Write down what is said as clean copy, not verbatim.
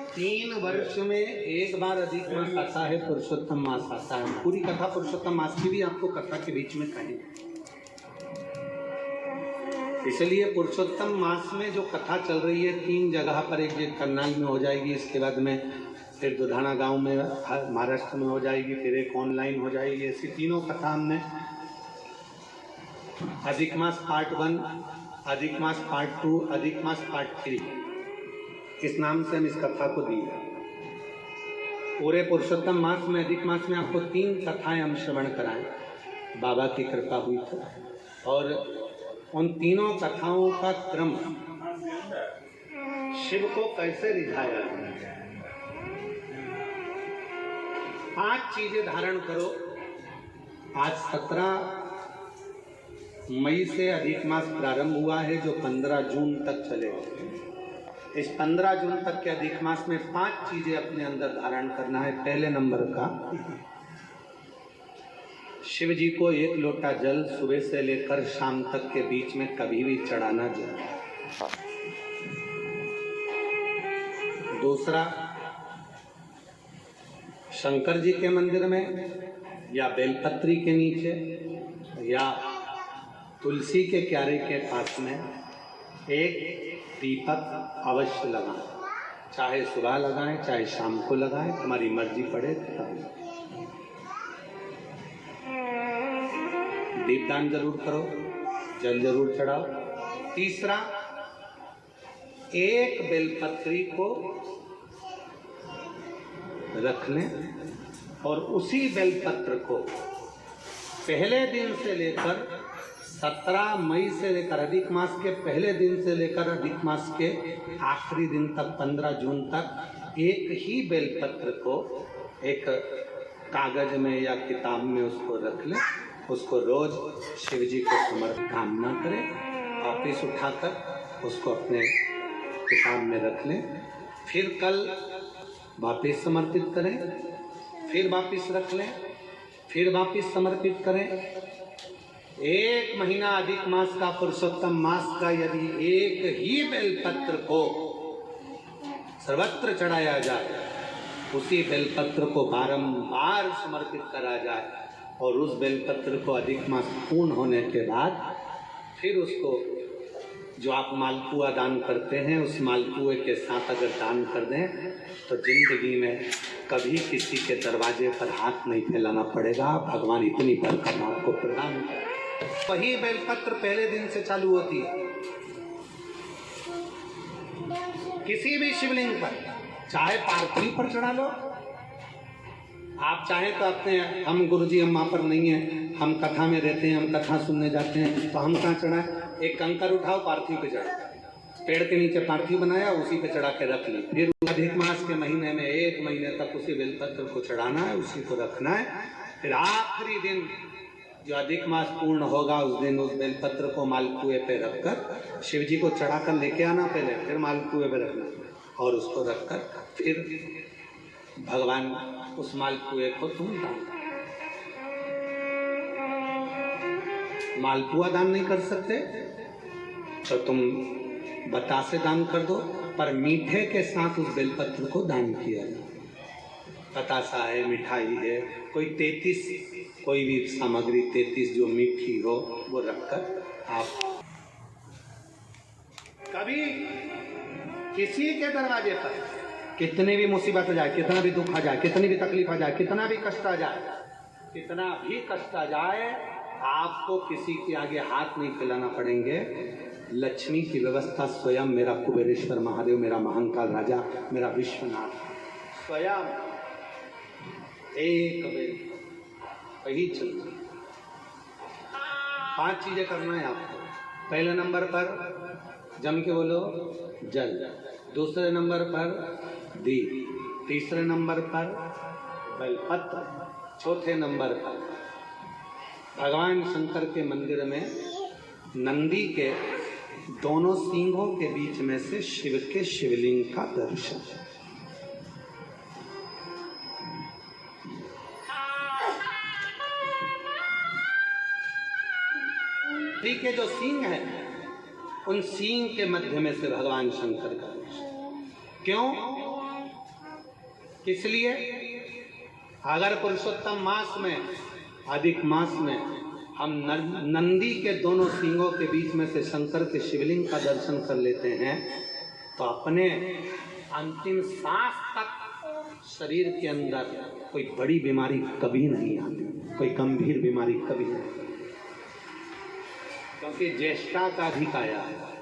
तीन वर्ष में एक बार अधिक मास आता है, पुरुषोत्तम मास आता है। पूरी कथा पुरुषोत्तम मास की भी आपको कथा के बीच में कहेंगे। इसलिए पुरुषोत्तम मास में जो कथा चल रही है, तीन जगह पर, एक करनाल में हो जाएगी, इसके बाद में फिर दुधाना गांव में महाराष्ट्र में हो जाएगी, फिर एक ऑनलाइन हो जाएगी। ऐसी तीनों कथा हमने अधिक मास पार्ट 1, अधिक मास पार्ट 2, अधिक मास पार्ट 3, इस नाम से हम इस कथा को दी है। पूरे पुरुषोत्तम मास में, अधिक मास में आपको 3 कथाएं हम श्रवण कराएं, बाबा की कृपा हुई तो। और उन तीनों कथाओं का क्रम, शिव को कैसे रिझाया, 5 चीजें धारण करो। आज 17 मई से अधिक मास प्रारंभ हुआ है, जो 15 जून तक चलेगा। इस 15 जून तक के अधिक मास में 5 चीजें अपने अंदर धारण करना है। पहले नंबर का, शिव जी को 1 लोटा जल सुबह से लेकर शाम तक के बीच में कभी भी चढ़ाना चाहिए। दूसरा, शंकर जी के मंदिर में या बेलपत्री के नीचे या तुलसी के क्यारे के पास में एक दीपक अवश्य लगाएं। चाहे सुबह लगाएं, चाहे शाम को लगाएं, तुम्हारी मर्जी पड़े तब। दीपदान जरूर करो, जल जरूर चढ़ाओ। तीसरा, एक बेलपत्री को रख लें और उसी बेलपत्र को पहले दिन से लेकर 17 मई से लेकर, अधिक मास के पहले दिन से लेकर अधिक मास के आखिरी दिन तक, 15 जून तक, एक ही बेलपत्र को एक कागज में या किताब में उसको रख लें। उसको रोज शिव जी को समर्पित कामना करें, वापिस उठाकर उसको अपने किताब में रख लें। फिर कल वापिस समर्पित करें, फिर वापिस रख लें, फिर वापिस समर्पित करें। 1 महीना अधिक मास का, पुरुषोत्तम मास का, यदि एक ही बेलपत्र को सर्वत्र चढ़ाया जाए, उसी बेलपत्र को बारंबार समर्पित करा जाए और उस बेलपत्र को अधिक मास पूर्ण होने के बाद फिर उसको, जो आप मालपुआ दान करते हैं, उस मालपुए के साथ अगर दान कर दें तो जिंदगी में कभी किसी के दरवाजे पर हाथ नहीं फैलाना पड़ेगा। भगवान इतनी बरकत आपको प्रदान करें। वही बेलपत्र पहले दिन से चालू होती है। किसी भी शिवलिंग पर, चाहे पार्थिव पर चढ़ा लो, आप चाहें तो अपने, हम गुरुजी हम वहाँ पर नहीं हैं, हम कथा में रहते हैं, हम कथा सुनने जाते हैं, तो हम कहाँ चढ़ाएं? एक कंकर उठाओ, पार्थिव पे चढ़ाओ, पेड़ के नीचे पार्थिव बनाया, उसी पे चढ़ा के रख ली। फिर अधिक मास के महीने में 1 महीने तक उसी बेलपत्र को चढ़ाना है, उसी को रखना है। फिर आखिरी दिन जो अधिक मास पूर्ण होगा, उस दिन उस बेलपत्र को मालपुए पे रखकर शिव जी को चढ़ा कर लेके आना पहले, फिर मालपुए पे रखना और उसको रखकर फिर भगवान उस मालपुए को तुम दान। मालपुआ दान नहीं कर सकते तो तुम बतासे दान कर दो, पर मीठे के साथ उस बेलपत्र को दान किया जाए। बतासा है, मिठाई है, कोई 33 कोई भी सामग्री 33 जो मीठी हो वो रखकर आप कभी किसी के दरवाजे पर कितनी भी मुसीबत आ जाए, कितना भी दुख आ जाए, कितनी भी तकलीफ आ जाए, कितना भी कष्ट आ जाए, कितना भी कष्ट आ जाए, आपको किसी के आगे हाथ नहीं फैलाना पड़ेंगे। लक्ष्मी की व्यवस्था स्वयं मेरा कुबेरेश्वर महादेव, मेरा महाकाल राजा, मेरा विश्वनाथ स्वयं एक वही चलती। 5 चीजें करना है आपको। पहले नंबर पर जम के बोलो जल, दूसरे नंबर पर दीप, तीसरे नंबर पर बेलपत्र, चौथे नंबर पर भगवान शंकर के मंदिर में नंदी के दोनों सींगों के बीच में से शिव के शिवलिंग का दर्शन। नंदी के जो सींग है उन सींग के मध्य में से भगवान शंकर का। क्यों? किस लिए? अगर पुरुषोत्तम मास में, अधिक मास में हम नंदी के दोनों सींगों के बीच में से शंकर के शिवलिंग का दर्शन कर लेते हैं तो अपने अंतिम सांस तक शरीर के अंदर कोई बड़ी बीमारी कभी नहीं आती, कोई गंभीर बीमारी कभी नहीं, क्योंकि ज्येष्ठा का अधिक आया है।